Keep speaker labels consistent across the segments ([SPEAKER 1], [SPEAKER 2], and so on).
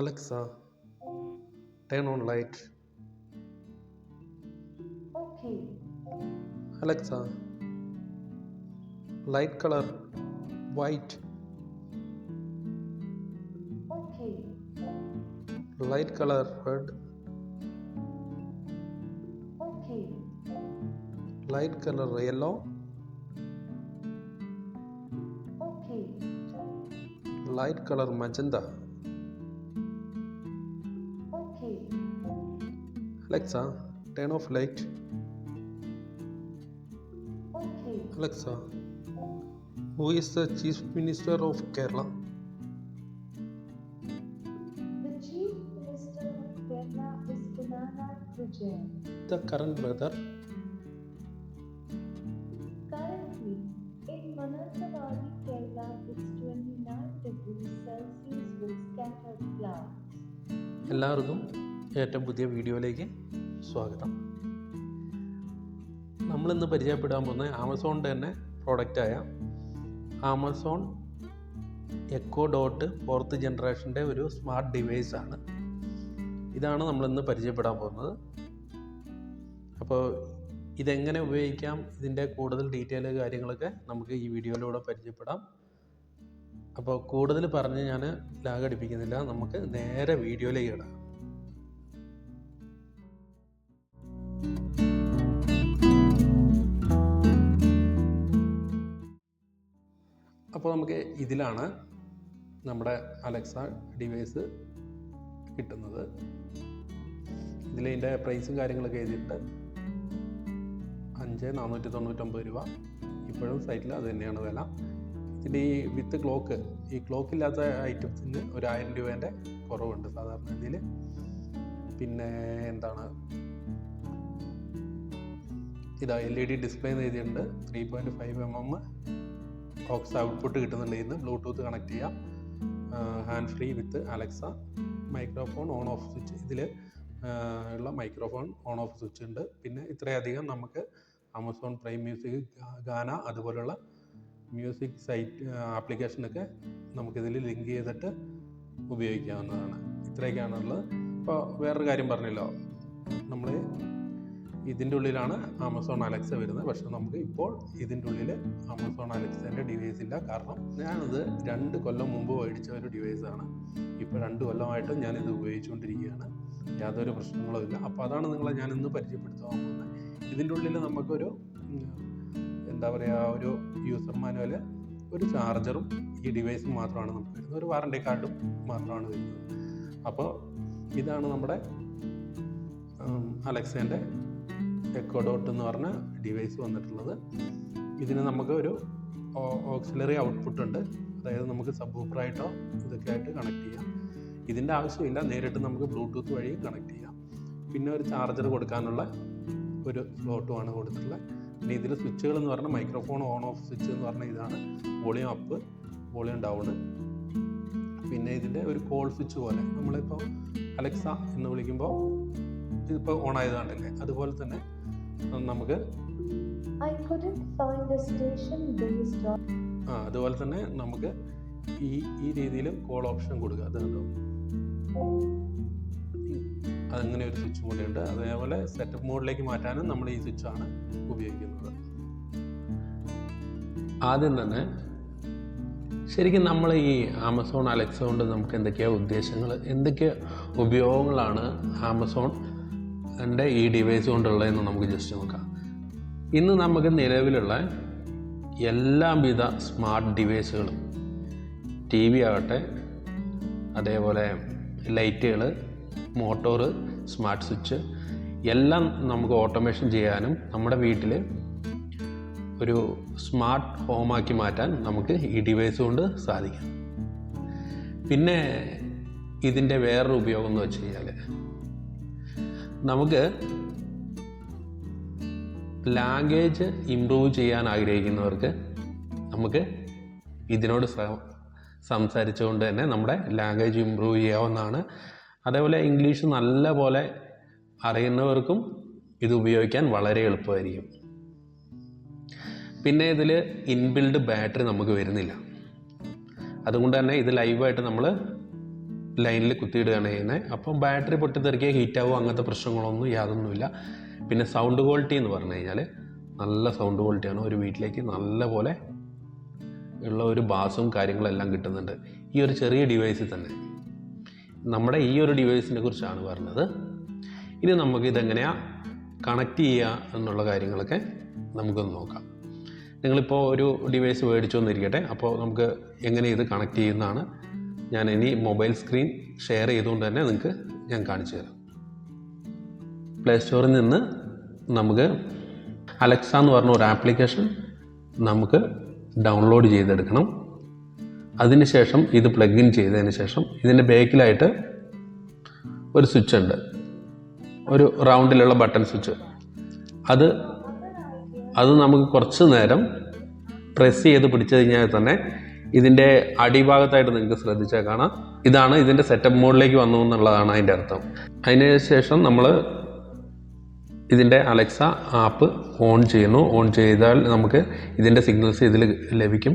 [SPEAKER 1] Alexa, turn on light.
[SPEAKER 2] Okay.
[SPEAKER 1] Alexa, light color white.
[SPEAKER 2] Okay.
[SPEAKER 1] Light color red.
[SPEAKER 2] Okay.
[SPEAKER 1] Light color yellow.
[SPEAKER 2] Okay.
[SPEAKER 1] Light color magenta.
[SPEAKER 2] Okay.
[SPEAKER 1] Alexa, turn off light.
[SPEAKER 2] Okay.
[SPEAKER 1] Alexa, who is the Chief Minister of Kerala?
[SPEAKER 2] The Chief Minister of Kerala is Vijay.
[SPEAKER 1] The current weather.
[SPEAKER 2] Currently, in Mananthavadi, Kerala, it's 29 degrees Celsius with scattered clouds.
[SPEAKER 1] എല്ലാവർക്കും ഏറ്റവും പുതിയ വീഡിയോയിലേക്ക് സ്വാഗതം. നമ്മളിന്ന് പരിചയപ്പെടാൻ പോകുന്നത് ആമസോണിൻ്റെ തന്നെ പ്രോഡക്റ്റായ Amazon echo dot 4th ജനറേഷൻ്റെ ഒരു സ്മാർട്ട് ഡിവൈസാണ്. ഇതാണ് നമ്മളിന്ന് പരിചയപ്പെടാൻ പോകുന്നത്. അപ്പോൾ ഇതെങ്ങനെ ഉപയോഗിക്കാം, ഇതിൻ്റെ കൂടുതൽ ഡീറ്റെയിൽ കാര്യങ്ങളൊക്കെ നമുക്ക് ഈ വീഡിയോയിലൂടെ പരിചയപ്പെടാം. അപ്പോൾ കൂടുതൽ പറഞ്ഞ് ഞാൻ ലാഗടിപ്പിക്കുന്നില്ല, നമുക്ക് നേരെ വീഡിയോയിലേക്ക് ഇടാം. അപ്പോൾ നമുക്ക് ഇതിലാണ് നമ്മുടെ അലക്സ ഡിവൈസ് കിട്ടുന്നത്. ഇതിൻ്റെ പ്രൈസും കാര്യങ്ങളൊക്കെ എഴുതിയിട്ട് 5,499 രൂപ. ഇപ്പോഴും സൈറ്റിൽ അത് തന്നെയാണ് വില. ഇതിൻ്റെ ഈ വിത്ത് ക്ലോക്ക്, ഈ ക്ലോക്കില്ലാത്ത ഐറ്റംസിന് ഒരു 1000 രൂപേൻ്റെ കുറവുണ്ട് സാധാരണ ഇതിൽ. പിന്നെ എന്താണ് ഇതാ LED ഡിസ്പ്ലേ എഴുതിയിട്ടുണ്ട്. 3.5 mm ഓക്സ് ഔട്ട്പുട്ട് കിട്ടുന്നുണ്ട്. ഇന്ന് ബ്ലൂടൂത്ത് കണക്ട് ചെയ്യാം. Hand free with Alexa. Microphone on off switch, ഇതിൽ ഉള്ള മൈക്രോഫോൺ ഓൺ ഓഫ് സ്വിച്ച് ഉണ്ട്. പിന്നെ ഇത്രയധികം നമുക്ക് ആമസോൺ പ്രൈം മ്യൂസിക്, ഗാന അതുപോലുള്ള മ്യൂസിക് സൈറ്റ് ആപ്ലിക്കേഷനൊക്കെ നമുക്കിതിൽ ലിങ്ക് ചെയ്തിട്ട് ഉപയോഗിക്കാവുന്നതാണ്. ഇത്രയൊക്കെയാണുള്ളത്. ഇപ്പോൾ വേറൊരു കാര്യം പറഞ്ഞല്ലോ, നമ്മൾ ഇതിൻ്റെ ഉള്ളിലാണ് ആമസോൺ അലക്സ വരുന്നത്. പക്ഷേ നമുക്ക് ഇപ്പോൾ ഇതിൻ്റെ ഉള്ളിൽ ആമസോൺ അലക്സേൻ്റെ ഡിവൈസ് ഇല്ല. കാരണം ഞാനത് 2 കൊല്ലം മുമ്പ് മേടിച്ച ഒരു ഡിവൈസാണ്. ഇപ്പോൾ 2 കൊല്ലമായിട്ടും ഞാനിത് ഉപയോഗിച്ചുകൊണ്ടിരിക്കുകയാണ്. യാതൊരു പ്രശ്നങ്ങളും ഇല്ല. അപ്പോൾ അതാണ് നിങ്ങളെ ഞാനിന്ന് പരിചയപ്പെടുത്താൻ പോകുന്നത്. ഇതിൻ്റെ ഉള്ളിൽ നമുക്കൊരു എന്താ പറയുക, ഒരു യൂസർ മാനുവൽ, ഒരു ചാർജറും ഈ ഡിവൈസും മാത്രമാണ് നമുക്ക് വരുന്നത്. ഒരു വാറണ്ടി കാർഡും മാത്രമാണ് വരുന്നത്. അപ്പോൾ ഇതാണ് നമ്മുടെ അലക്സേൻ്റെ എക്കോ ഡോട്ട് എന്ന് പറഞ്ഞ ഡിവൈസ് വന്നിട്ടുള്ളത്. ഇതിന് നമുക്ക് ഒരു ഓക്സിലറി ഔട്ട്പുട്ട് ഉണ്ട്. അതായത് നമുക്ക് സബ് വൂഫറായിട്ടോ ഇതൊക്കെ ആയിട്ട് കണക്ട് ചെയ്യാം. ഇതിൻ്റെ ആവശ്യമില്ല, നേരിട്ട് നമുക്ക് ബ്ലൂടൂത്ത് വഴി കണക്ട് ചെയ്യാം. പിന്നെ ഒരു ചാർജർ കൊടുക്കാനുള്ള ഒരു സ്ലോട്ടുമാണ് കൊടുത്തിട്ടുള്ളത്. പിന്നെ ഇതിൽ സ്വിച്ചുകൾ എന്ന് പറഞ്ഞാൽ മൈക്രോഫോൺ ഓൺ ഓഫ് സ്വിച്ച് എന്ന് പറഞ്ഞാൽ ഇതാണ്. Volume up, volume down. പിന്നെ ഇതിൻ്റെ ഒരു കോൾ സ്വിച്ച് പോലെ, നമ്മളിപ്പോൾ അലക്സ എന്ന് വിളിക്കുമ്പോൾ ഇതിപ്പോൾ ഓൺ ആയത് കണ്ടില്ലേ, അതുപോലെ തന്നെ നമുക്ക് അതുപോലെ തന്നെ നമുക്ക് ഈ രീതിയിൽ കോൾ ഓപ്ഷൻ കൊടുക്കുക. അത് കണ്ടോ, അതങ്ങനെ ഒരു സ്വിച്ചും കൂടെ ഉണ്ട്. അതേപോലെ സെറ്റപ്പ് മോഡിലേക്ക് മാറ്റാനും നമ്മൾ ഈ സ്വിച്ചാണ് ഉപയോഗിക്കുന്നത്. ആദ്യം തന്നെ ശരിക്കും നമ്മൾ ഈ ആമസോൺ അലക്സ കൊണ്ട് നമുക്ക് എന്തൊക്കെയാണ് ഉദ്ദേശങ്ങൾ, എന്തൊക്കെ ഉപയോഗങ്ങളാണ് ആമസോണിൻ്റെ ഈ ഡിവൈസ് കൊണ്ടുള്ളതെന്ന് നമുക്ക് ജസ്റ്റ് നോക്കാം. ഇന്ന് നമുക്ക് നിലവിലുള്ള എല്ലാവിധ സ്മാർട്ട് ഡിവൈസുകളും, TV ആകട്ടെ, അതേപോലെ ലൈറ്റുകൾ, മോട്ടോറ്, സ്മാർട്ട് സ്വിച്ച് എല്ലാം നമുക്ക് ഓട്ടോമേഷൻ ചെയ്യാനും നമ്മുടെ വീട്ടിൽ ഒരു സ്മാർട്ട് ഹോമാക്കി മാറ്റാൻ നമുക്ക് ഈ ഡിവൈസ് കൊണ്ട് സാധിക്കും. പിന്നെ ഇതിൻ്റെ വേറൊരു ഉപയോഗം എന്ന് വെച്ച് കഴിഞ്ഞാൽ, നമുക്ക് ലാംഗ്വേജ് ഇമ്പ്രൂവ് ചെയ്യാൻ ആഗ്രഹിക്കുന്നവർക്ക് നമുക്ക് ഇതിനോട് സംസാരിച്ചുകൊണ്ട് തന്നെ നമ്മുടെ ലാംഗ്വേജ് ഇമ്പ്രൂവ് ചെയ്യാവുന്നതാണ്. അതേപോലെ ഇംഗ്ലീഷ് നല്ല പോലെ അറിയുന്നവർക്കും ഇത് ഉപയോഗിക്കാൻ വളരെ എളുപ്പമായിരിക്കും. പിന്നെ ഇതിൽ ഇൻബിൽഡ് ബാറ്ററി നമുക്ക് വരുന്നില്ല. അതുകൊണ്ട് തന്നെ ഇത് ലൈവായിട്ട് നമ്മൾ ലൈനിൽ കുത്തിയിടുകയാണ് ചെയ്യുന്നത്. അപ്പം ബാറ്ററി പൊട്ടിത്തെറിക്കുക, ഹീറ്റാവുക, അങ്ങനത്തെ പ്രശ്നങ്ങളൊന്നും യാതൊന്നുമില്ല. പിന്നെ സൗണ്ട് ക്വാളിറ്റി എന്ന് പറഞ്ഞു കഴിഞ്ഞാൽ നല്ല സൗണ്ട് ക്വാളിറ്റിയാണ്. ഒരു വീട്ടിലേക്ക് നല്ല പോലെ ഉള്ള ഒരു ബാസും കാര്യങ്ങളെല്ലാം കിട്ടുന്നുണ്ട് ഈ ഒരു ചെറിയ ഡിവൈസിൽ തന്നെ. നമ്മുടെ ഈ ഒരു ഡിവൈസിനെ കുറിച്ചാണ് പറഞ്ഞത്. ഇനി നമുക്ക് ഇതെങ്ങനെയാണ് കണക്ട് ചെയ്യുക എന്നുള്ള കാര്യങ്ങളൊക്കെ നമുക്കൊന്ന് നോക്കാം. നിങ്ങളിപ്പോൾ ഒരു ഡിവൈസ് മേടിച്ചു വന്നിരിക്കട്ടെ, അപ്പോൾ നമുക്ക് എങ്ങനെ ഇത് കണക്ട് ചെയ്യുന്നതാണ് ഞാൻ ഇനി മൊബൈൽ സ്ക്രീൻ ഷെയർ ചെയ്തുകൊണ്ട് തന്നെ നിങ്ങൾക്ക് ഞാൻ കാണിച്ചു തരാം. പ്ലേ സ്റ്റോറിൽ നിന്ന് നമുക്ക് അലക്സ എന്ന് പറഞ്ഞ ഒരു ആപ്ലിക്കേഷൻ നമുക്ക് ഡൗൺലോഡ് ചെയ്തെടുക്കണം. അതിനുശേഷം ഇത് പ്ലഗ് ഇൻ ചെയ്തതിന് ശേഷം ഇതിൻ്റെ ബാക്കിലായിട്ട് ഒരു സ്വിച്ച് ഉണ്ട്, ഒരു റൗണ്ടിലുള്ള ബട്ടൺ സ്വിച്ച്. അത് നമുക്ക് കുറച്ച് നേരം പ്രസ് ചെയ്ത് പിടിച്ചു കഴിഞ്ഞാൽ തന്നെ ഇതിൻ്റെ അടിഭാഗത്തായിട്ട് നിങ്ങൾക്ക് ശ്രദ്ധിച്ചാൽ കാണാം, ഇതാണ് ഇതിൻ്റെ സെറ്റപ്പ് മോഡിലേക്ക് വന്നു എന്നുള്ളതാണ് അതിൻ്റെ അർത്ഥം. അതിന് ശേഷം നമ്മൾ ഇതിൻ്റെ അലക്സ ആപ്പ് ഓൺ ചെയ്യുന്നു. ഓൺ ചെയ്താൽ നമുക്ക് ഇതിൻ്റെ സിഗ്നൽസ് ഇതിൽ ലഭിക്കും.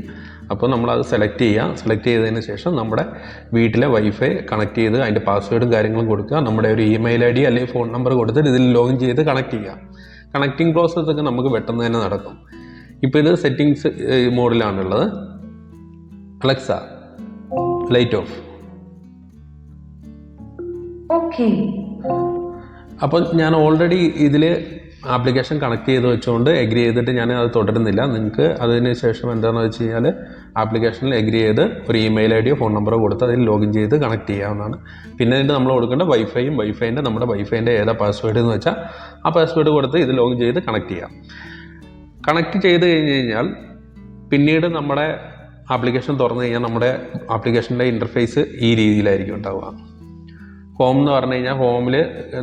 [SPEAKER 1] അപ്പോൾ നമ്മളത് സെലക്ട് ചെയ്തതിന് ശേഷം നമ്മുടെ വീട്ടിലെ വൈഫൈ കണക്ട് ചെയ്ത് അതിൻ്റെ പാസ്വേഡും കാര്യങ്ങളും കൊടുക്കുക. നമ്മുടെ ഒരു ഇമെയിൽ ID അല്ലെങ്കിൽ ഫോൺ നമ്പർ കൊടുത്തിട്ട് ഇതിൽ ലോഗിൻ ചെയ്ത് കണക്ട് ചെയ്യുക. കണക്റ്റിംഗ് പ്രോസസ്സൊക്കെ നമുക്ക് പെട്ടെന്ന് തന്നെ നടക്കും. ഇപ്പോൾ ഇത് സെറ്റിങ്സ് മോഡിലാണുള്ളത്. Alexa light off.
[SPEAKER 2] ഓക്കെ.
[SPEAKER 1] അപ്പോൾ ഞാൻ ഓൾറെഡി ഇതിൽ ആപ്ലിക്കേഷൻ കണക്ട് ചെയ്ത് വെച്ചുകൊണ്ട് എഗ്രി ചെയ്തിട്ട് ഞാൻ അത് തുടരുന്നില്ല. നിങ്ങൾക്ക് അതിന് ശേഷം എന്താണെന്ന് വെച്ച് കഴിഞ്ഞാൽ ആപ്ലിക്കേഷനിൽ എഗ്രി ചെയ്ത് ഒരു ഇമെയിൽ ID ഫോൺ നമ്പറോ കൊടുത്ത് അതിൽ ലോഗിൻ ചെയ്ത് കണക്ട് ചെയ്യാവുന്നതാണ്. പിന്നെ അതിൻ്റെ നമ്മൾ കൊടുക്കേണ്ട വൈഫൈൻ്റെ നമ്മുടെ വൈഫൈൻ്റെ ഏതാ പാസ്വേഡ് എന്ന് വെച്ചാൽ ആ പാസ്വേഡ് കൊടുത്ത് ഇത് ലോഗിൻ ചെയ്ത് കണക്ട് ചെയ്യാം. കണക്ട് ചെയ്ത് കഴിഞ്ഞ് കഴിഞ്ഞാൽ പിന്നീട് നമ്മുടെ ആപ്ലിക്കേഷൻ തുറന്നു കഴിഞ്ഞാൽ നമ്മുടെ ആപ്ലിക്കേഷൻ്റെ ഇൻ്റർഫേസ് ഈ രീതിയിലായിരിക്കും ഉണ്ടാവുക. ഹോം എന്ന് പറഞ്ഞു കഴിഞ്ഞാൽ ഹോമിൽ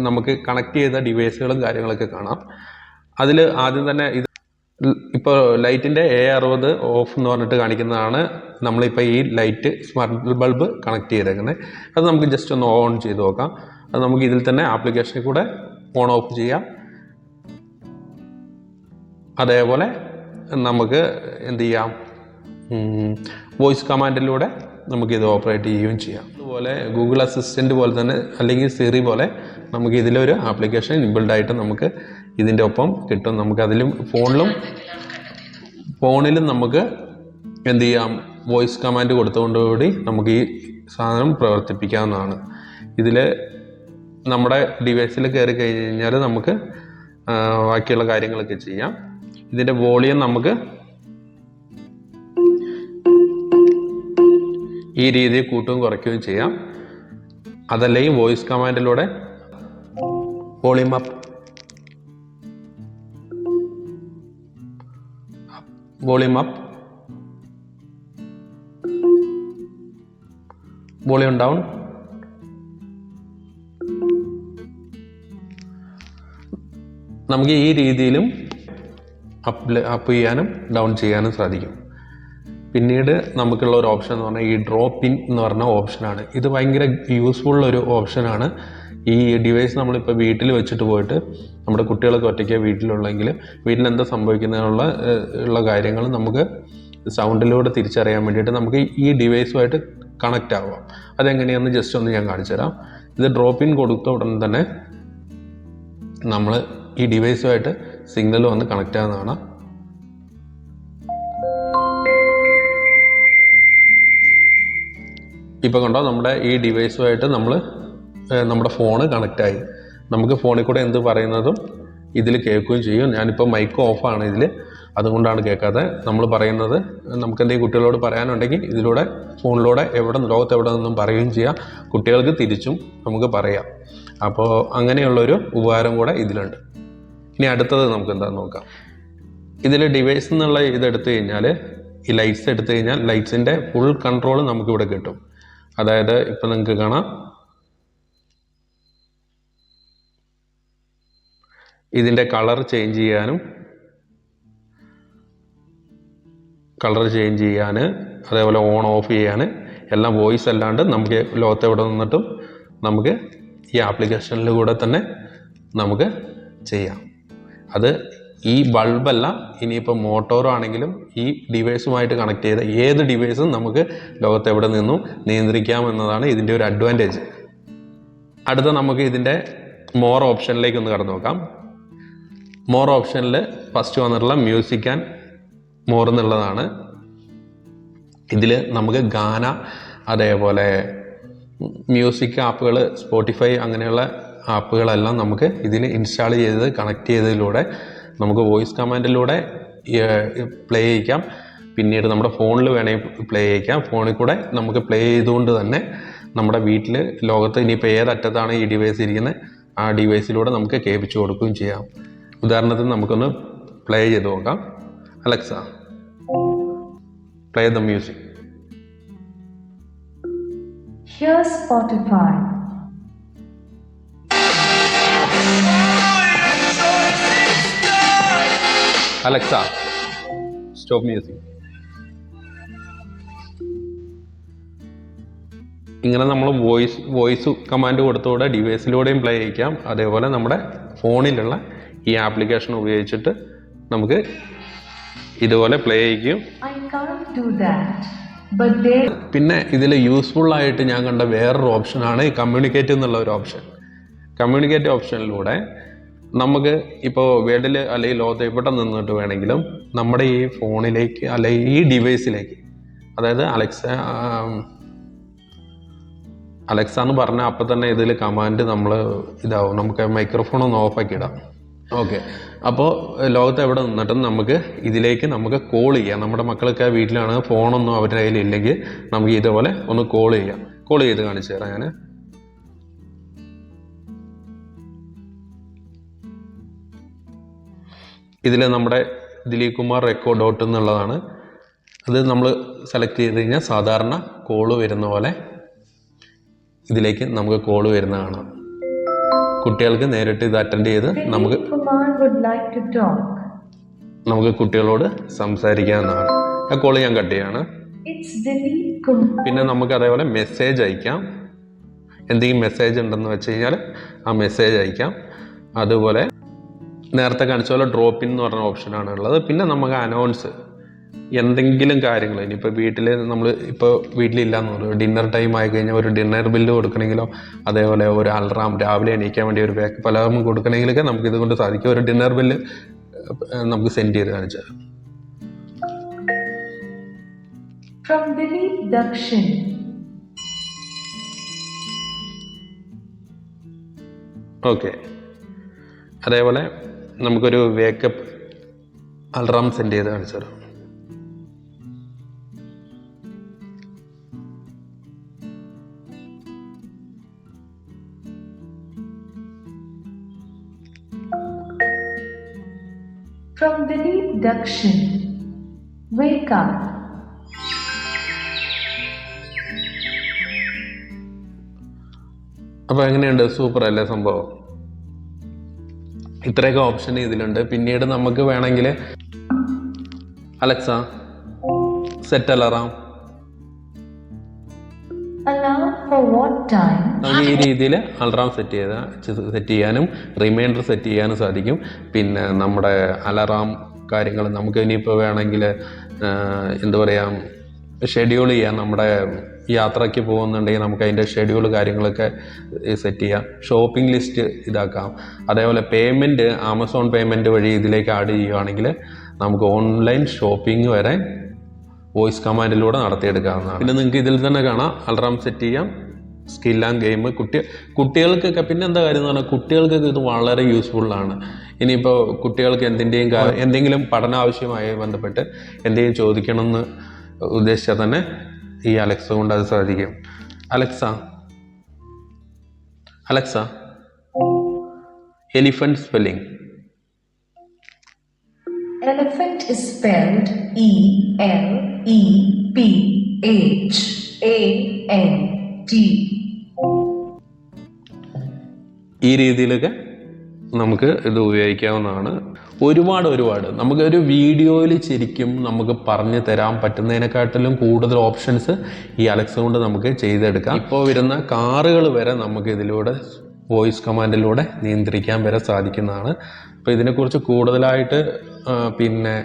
[SPEAKER 1] നമുക്ക് കണക്ട് ചെയ്ത ഡിവൈസുകളും കാര്യങ്ങളൊക്കെ കാണാം. അതിൽ ആദ്യം തന്നെ ഇത് ഇപ്പോൾ ലൈറ്റിൻ്റെ A60 ഓഫ് എന്ന് പറഞ്ഞിട്ട് കാണിക്കുന്നതാണ്. നമ്മളിപ്പോൾ ഈ ലൈറ്റ് സ്മാർട്ട് ബൾബ് കണക്ട് ചെയ്തേക്കുന്നത്. അത് നമുക്ക് ജസ്റ്റ് ഒന്ന് ഓൺ ചെയ്ത് നോക്കാം. അത് നമുക്ക് ഇതിൽ തന്നെ ആപ്ലിക്കേഷനിൽ കൂടെ ഓൺ ഓഫ് ചെയ്യാം. അതേപോലെ നമുക്ക് എന്ത് ചെയ്യാം, വോയിസ് കമാൻഡിലൂടെ നമുക്കിത് ഓപ്പറേറ്റ് ചെയ്യുകയും ചെയ്യാം. അതുപോലെ ഗൂഗിൾ അസിസ്റ്റൻറ്റ് പോലെ തന്നെ അല്ലെങ്കിൽ സിറി പോലെ നമുക്ക് ഇതിലൊരു ആപ്ലിക്കേഷൻ ഇൻബിൽഡായിട്ട് നമുക്ക് ഇതിൻ്റെ ഒപ്പം കിട്ടും. നമുക്കതിലും ഫോണിലും നമുക്ക് എന്ത് ചെയ്യാം, വോയിസ് കമാൻഡ് കൊടുത്തുകൊണ്ടുകൂടി നമുക്ക് ഈ സാധനം പ്രവർത്തിപ്പിക്കാവുന്നതാണ്. ഇതിൽ നമ്മുടെ ഡിവൈസിൽ കയറി കഴിഞ്ഞാൽ നമുക്ക് ബാക്കിയുള്ള കാര്യങ്ങളൊക്കെ ചെയ്യാം. ഇതിൻ്റെ വോളിയം നമുക്ക് ഈ രീതിയിൽ കൂട്ടുകയും കുറയ്ക്കുകയും ചെയ്യാം. അതല്ലെങ്കിൽ വോയിസ് കമാൻഡിലൂടെ വോളിയം അപ്പ്, വോളിയം ഡൗൺ, നമുക്ക് ഈ രീതിയിലും അപ്പ് ചെയ്യാനും ഡൗൺ ചെയ്യാനും സാധിക്കും. പിന്നീട് നമുക്കുള്ള ഒരു ഓപ്ഷൻ എന്ന് പറഞ്ഞാൽ ഈ ഡ്രോപ്പ് ഇൻ എന്ന് പറഞ്ഞ ഓപ്ഷനാണ്. ഇത് ഭയങ്കര യൂസ്ഫുൾ ഒരു ഓപ്ഷനാണ്. ഈ ഡിവൈസ് നമ്മളിപ്പോൾ വീട്ടിൽ വെച്ചിട്ട് പോയിട്ട് നമ്മുടെ കുട്ടികളൊക്കെ ഒറ്റയ്ക്ക് വീട്ടിലുള്ളെങ്കിൽ വീട്ടിലെന്താ സംഭവിക്കുന്നതിനുള്ള കാര്യങ്ങൾ നമുക്ക് സൗണ്ടിലൂടെ തിരിച്ചറിയാൻ വേണ്ടിയിട്ട് നമുക്ക് ഈ ഡിവൈസുമായിട്ട് കണക്റ്റ് ആവാം. അതെങ്ങനെയാണെന്ന് ജസ്റ്റ് ഒന്ന് ഞാൻ കാണിച്ചു തരാം. ഇത് ഡ്രോപ്പ് ഇൻ കൊടുത്ത ഉടൻ തന്നെ നമ്മൾ ഈ ഡിവൈസുമായിട്ട് സിഗ്നൽ വന്ന് കണക്റ്റ് ആവുന്നതാണ്. ഇപ്പോൾ കണ്ടോ, നമ്മുടെ ഈ ഡിവൈസുമായിട്ട് നമ്മുടെ ഫോണ് കണക്റ്റായി. നമുക്ക് ഫോണിൽ കൂടെ എന്ത് പറയുന്നതും ഇതിൽ കേൾക്കുകയും ചെയ്യും. ഞാനിപ്പോൾ മൈക്ക് ഓഫാണ് ഇതിൽ, അതുകൊണ്ടാണ് കേൾക്കാതെ. നമ്മൾ പറയുന്നത് നമുക്ക് എന്തെങ്കിലും കുട്ടികളോട് പറയാനുണ്ടെങ്കിൽ ഇതിലൂടെ ഫോണിലൂടെ ലോകത്ത് എവിടെ നിന്നും പറയുകയും ചെയ്യാം. കുട്ടികൾക്ക് തിരിച്ചും നമുക്ക് പറയാം. അപ്പോൾ അങ്ങനെയുള്ളൊരു ഉപകാരം കൂടെ ഇതിലുണ്ട്. ഇനി അടുത്തത് നമുക്ക് എന്താണെന്ന് നോക്കാം. ഇതിൽ ഡിവൈസ് എന്നുള്ള ഇതെടുത്തു കഴിഞ്ഞാൽ, ഈ ലൈറ്റ്സ് എടുത്തു കഴിഞ്ഞാൽ ലൈറ്റ്സിൻ്റെ ഫുൾ കൺട്രോൾ നമുക്കിവിടെ കിട്ടും. അതായത് ഇപ്പം നിങ്ങൾക്ക് കാണാം, ഇതിൻ്റെ കളർ ചേഞ്ച് ചെയ്യാൻ, അതേപോലെ ഓൺ ഓഫ് ചെയ്യാൻ എല്ലാം വോയിസ് അല്ലാണ്ട് നമുക്ക് ലോകത്ത് എവിടെ നിന്നിട്ടും നമുക്ക് ഈ ആപ്ലിക്കേഷനിൽ കൂടെ തന്നെ നമുക്ക് ചെയ്യാം. അത് ഈ ബൾബല്ല, ഇനിയിപ്പോൾ മോട്ടോറോ ആണെങ്കിലും ഈ ഡിവൈസുമായിട്ട് കണക്ട് ചെയ്ത ഏത് ഡിവൈസും നമുക്ക് ലോകത്ത് എവിടെ നിന്നും നിയന്ത്രിക്കാമെന്നതാണ് ഇതിൻ്റെ ഒരു അഡ്വാൻറ്റേജ്. അടുത്ത നമുക്ക് ഇതിൻ്റെ മോർ ഓപ്ഷനിലേക്ക് ഒന്ന് കടന്നു നോക്കാം. മോർ ഓപ്ഷനിൽ ഫസ്റ്റ് വന്നിട്ടുള്ള മ്യൂസിക് ആൻഡ് മോർ എന്നുള്ളതാണ്. ഇതിൽ നമുക്ക് ഗാന, അതേപോലെ മ്യൂസിക് ആപ്പുകൾ, സ്പോട്ടിഫൈ അങ്ങനെയുള്ള ആപ്പുകളെല്ലാം നമുക്ക് ഇതിൽ ഇൻസ്റ്റാൾ ചെയ്ത് കണക്ട് ചെയ്തതിലൂടെ നമുക്ക് വോയിസ് കമാൻഡിലൂടെ പ്ലേ ചെയ്യിക്കാം. പിന്നീട് നമ്മുടെ ഫോണിൽ വേണമെങ്കിൽ പ്ലേ ചെയ്യിക്കാം. ഫോണിൽ കൂടെ നമുക്ക് പ്ലേ ചെയ്തുകൊണ്ട് തന്നെ നമ്മുടെ വീട്ടിൽ ലോകത്ത് ഇനിയിപ്പോൾ ഏതറ്റത്താണ് ഈ ഡിവൈസ് ഇരിക്കുന്നത് ആ ഡിവൈസിലൂടെ നമുക്ക് കേൾപ്പിച്ചു കൊടുക്കുകയും ചെയ്യാം. ഉദാഹരണത്തിന് നമുക്കൊന്ന് പ്ലേ ചെയ്ത് നോക്കാം. Alexa, play the music.
[SPEAKER 2] Here's Spotify.
[SPEAKER 1] Alexa, stop music. ഇങ്ങനെ നമ്മൾ വോയിസ് കമാൻഡ് കൊടുത്തുകൂടെ ഡിവൈസിലൂടെയും പ്ലേ ചെയ്യിക്കാം. അതേപോലെ നമ്മുടെ ഫോണിലുള്ള ഈ ആപ്ലിക്കേഷൻ ഉപയോഗിച്ചിട്ട് നമുക്ക് ഇതുപോലെ പ്ലേ ചെയ്യിക്കും. പിന്നെ ഇതിൽ യൂസ്ഫുൾ ആയിട്ട് ഞാൻ കണ്ട വേറൊരു ഓപ്ഷനാണ് ഈ കമ്മ്യൂണിക്കേറ്റ് എന്നുള്ള ഒരു ഓപ്ഷൻ. കമ്മ്യൂണിക്കേറ്റ് ഓപ്ഷനിലൂടെ നമുക്ക് ഇപ്പോൾ വേൾഡിൽ അല്ലെങ്കിൽ ലോകത്ത് എവിടെ നിന്നിട്ട് വേണമെങ്കിലും നമ്മുടെ ഈ ഫോണിലേക്ക് അല്ലെങ്കിൽ ഈ ഡിവൈസിലേക്ക്, അതായത് അലക്സ എന്ന് പറഞ്ഞാൽ അപ്പം തന്നെ ഇതിൽ കമാൻഡ് നമ്മൾ ഇതാവും. നമുക്ക് മൈക്രോഫോൺ ഒന്ന് ഓഫാക്കി ഇടാം. ഓക്കെ, അപ്പോൾ ലോകത്ത് എവിടെ നിന്നിട്ടും നമുക്ക് ഇതിലേക്ക് നമുക്ക് കോൾ ചെയ്യാം. നമ്മുടെ മക്കളൊക്കെ വീട്ടിലാണ്, ഫോണൊന്നും അവരുടെ കയ്യിൽ ഇല്ലെങ്കിൽ നമുക്ക് ഇതുപോലെ ഒന്ന് കോൾ ചെയ്യാം. കോൾ ചെയ്ത് കാണിച്ചു തരാം ഞാൻ. ഇതിൽ നമ്മുടെ ദിലീപ് കുമാർ റെക്കോ ഡോട്ട് എന്നുള്ളതാണ്. അത് നമ്മൾ സെലക്ട് ചെയ്ത് കഴിഞ്ഞാൽ സാധാരണ കോള് വരുന്ന പോലെ ഇതിലേക്ക് നമുക്ക് കോള് വരുന്ന കാണാം. കുട്ടികൾക്ക് നേരിട്ട് ഇത് അറ്റൻഡ് ചെയ്ത് നമുക്ക് കുട്ടികളോട് സംസാരിക്കാവുന്നതാണ്. ആ കോള് ഞാൻ കട്ട് ചെയ്യാണ്. പിന്നെ നമുക്ക് അതേപോലെ മെസ്സേജ് അയക്കാം. എന്തെങ്കിലും മെസ്സേജ് ഉണ്ടെന്ന് വെച്ച് കഴിഞ്ഞാൽ ആ മെസ്സേജ് അയക്കാം. അതുപോലെ നേരത്തെ കാണിച്ച പോലെ ഡ്രോപ്പിൻ എന്ന് പറഞ്ഞ ഓപ്ഷനാണ് ഉള്ളത്. പിന്നെ നമുക്ക് അനൗൺസ് എന്തെങ്കിലും കാര്യങ്ങൾ, ഇനിയിപ്പോൾ വീട്ടിൽ നമ്മൾ ഇപ്പോൾ വീട്ടിലില്ലാന്ന് പറയും, ഡിന്നർ ടൈം ആയി കഴിഞ്ഞാൽ ഒരു ഡിന്നർ ബില്ല് കൊടുക്കണമെങ്കിലോ അതേപോലെ ഒരു അലാറം, രാവിലെ എണീക്കാൻ വേണ്ടി ഒരു വേക്കപ്പ് അലാറം കൊടുക്കണമെങ്കിലൊക്കെ നമുക്ക് ഇതുകൊണ്ട് സാധിക്കും. ഒരു ഡിന്നർ ബില്ല് നമുക്ക് സെൻഡ് ചെയ്ത് കാണിച്ചാൽ. ഓക്കെ, അതേപോലെ നമുക്കൊരു വേക്കപ്പ് അലാറം സെൻഡ് ചെയ്ത് കാണിച്ചു തരാം.
[SPEAKER 2] From Dilip Dakshin, wake up.
[SPEAKER 1] അപ്പോൾ എങ്ങനെയുണ്ട്? സൂപ്പർ അല്ലേ സംഭവം? ഇത്രയൊക്കെ ഓപ്ഷൻ ഇതിലുണ്ട്. പിന്നീട് നമുക്ക് വേണമെങ്കിൽ അലക്സ സെറ്റ് അലാറാം, നമുക്ക് ഈ രീതിയിൽ അലാറാം സെറ്റ് ചെയ്യാനും റിമൈൻഡർ സെറ്റ് ചെയ്യാനും സാധിക്കും. പിന്നെ നമ്മുടെ അലാറാം കാര്യങ്ങൾ നമുക്ക് ഇനിയിപ്പോൾ വേണമെങ്കിൽ എന്താ പറയുക, ഷെഡ്യൂൾ ചെയ്യാം. നമ്മുടെ യാത്രയ്ക്ക് പോകുന്നുണ്ടെങ്കിൽ നമുക്ക് അതിൻ്റെ ഷെഡ്യൂൾ കാര്യങ്ങളൊക്കെ സെറ്റ് ചെയ്യാം. ഷോപ്പിംഗ് ലിസ്റ്റ് ഇതാക്കാം. അതേപോലെ പേയ്മെൻറ്റ് ആമസോൺ പേയ്മെൻറ്റ് വഴി ഇതിലേക്ക് ആഡ് ചെയ്യുകയാണെങ്കിൽ നമുക്ക് ഓൺലൈൻ ഷോപ്പിംഗ് വരെ വോയിസ് കമാൻഡിലൂടെ നടത്തിയെടുക്കാവുന്നതാണ്. പിന്നെ നിങ്ങൾക്ക് ഇതിൽ തന്നെ കാണാം അലാറം സെറ്റ് ചെയ്യാം, സ്കിൽ ആൻഡ് ഗെയിം. കുട്ടികൾക്കൊക്കെ പിന്നെ എന്താ കാര്യം എന്ന് പറഞ്ഞാൽ കുട്ടികൾക്കൊക്കെ ഇത് വളരെ യൂസ്ഫുള്ളാണ്. ഇനിയിപ്പോൾ കുട്ടികൾക്ക് എന്തെങ്കിലും പഠനാവശ്യമായി ബന്ധപ്പെട്ട് എന്തെങ്കിലും ചോദിക്കണമെന്ന് ഉദ്ദേശിച്ചാൽ തന്നെ ഈ അലക്സ കൊണ്ട് അത് സാധിക്കും. Alexa elephant spelling.
[SPEAKER 2] Elephant is spelled E-L-E-P-H-A-N-T.
[SPEAKER 1] ഈ രീതിയിലൊക്കെ നമുക്ക് ഇത് ഉപയോഗിക്കാവുന്നതാണ്. ഒരുപാട് നമുക്കൊരു വീഡിയോയിൽ ശരിക്കും നമുക്ക് പറഞ്ഞു തരാൻ പറ്റുന്നതിനെക്കാട്ടിലും കൂടുതൽ ഓപ്ഷൻസ് ഈ അലക്സ കൊണ്ട് നമുക്ക് ചെയ്തെടുക്കാം. ഇപ്പോൾ വരുന്ന കാറുകൾ വരെ നമുക്ക് ഇതിലൂടെ വോയിസ് കമാൻഡിലൂടെ നിയന്ത്രിക്കാൻ വരെ സാധിക്കുന്നതാണ്. അപ്പോൾ ഇതിനെക്കുറിച്ച് കൂടുതലായിട്ട് പിന്നെ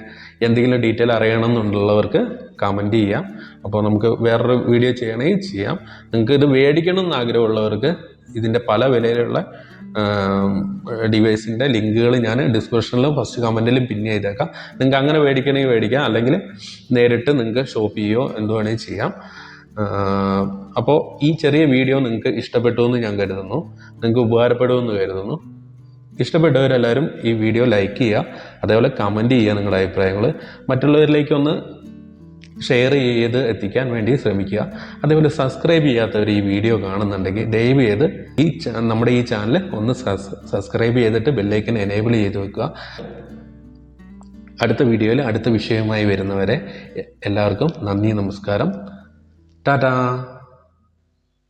[SPEAKER 1] എന്തെങ്കിലും ഡീറ്റെയിൽ അറിയണമെന്നുള്ളവർക്ക് കമൻറ്റ് ചെയ്യാം. അപ്പോൾ നമുക്ക് വേറൊരു വീഡിയോ ചെയ്യണമെങ്കിൽ ചെയ്യാം. നിങ്ങൾക്ക് ഇത് മേടിക്കണം എന്ന് ആഗ്രഹമുള്ളവർക്ക് ഇതിൻ്റെ പല വിലയിലുള്ള ഡിവൈസിൻ്റെ ലിങ്കുകൾ ഞാൻ ഡിസ്ക്രിപ്ഷനിലും ഫസ്റ്റ് കമൻറ്റിലും പിൻ ചെയ്തേക്കാം. നിങ്ങൾക്ക് അങ്ങനെ മേടിക്കണമെങ്കിൽ മേടിക്കാം, അല്ലെങ്കിൽ നേരിട്ട് നിങ്ങൾക്ക് ഷോപ്പ് ചെയ്യുകയോ എന്ത് വേണമെങ്കിൽ ചെയ്യാം. അപ്പോൾ ഈ ചെറിയ വീഡിയോ നിങ്ങൾക്ക് ഇഷ്ടപ്പെട്ടു എന്ന് ഞാൻ കരുതുന്നു, നിങ്ങൾക്ക് ഉപകാരപ്പെടുമെന്ന് കരുതുന്നു. ഇഷ്ടപ്പെട്ടവരെല്ലാവരും ഈ വീഡിയോ ലൈക്ക് ചെയ്യുക, അതേപോലെ കമൻറ്റ് ചെയ്യുക നിങ്ങളുടെ അഭിപ്രായങ്ങൾ. മറ്റുള്ളവരിലേക്കൊന്ന് ഷെയർ ചെയ്ത് എത്തിക്കാൻ വേണ്ടി ശ്രമിക്കുക. അതേപോലെ സബ്സ്ക്രൈബ് ചെയ്യാത്തവർ ഈ വീഡിയോ കാണുന്നുണ്ടെങ്കിൽ ദയവ് ചെയ്ത് നമ്മുടെ ഈ ചാനൽ ഒന്ന് സബ്സ്ക്രൈബ് ചെയ്തിട്ട് ബെല്ലൈക്കൻ എനേബിൾ ചെയ്ത് വെക്കുക. അടുത്ത വീഡിയോയിൽ അടുത്ത വിഷയവുമായി വരുന്നവരെ എല്ലാവർക്കും നന്ദി, നമസ്കാരം, ടാറ്റാ.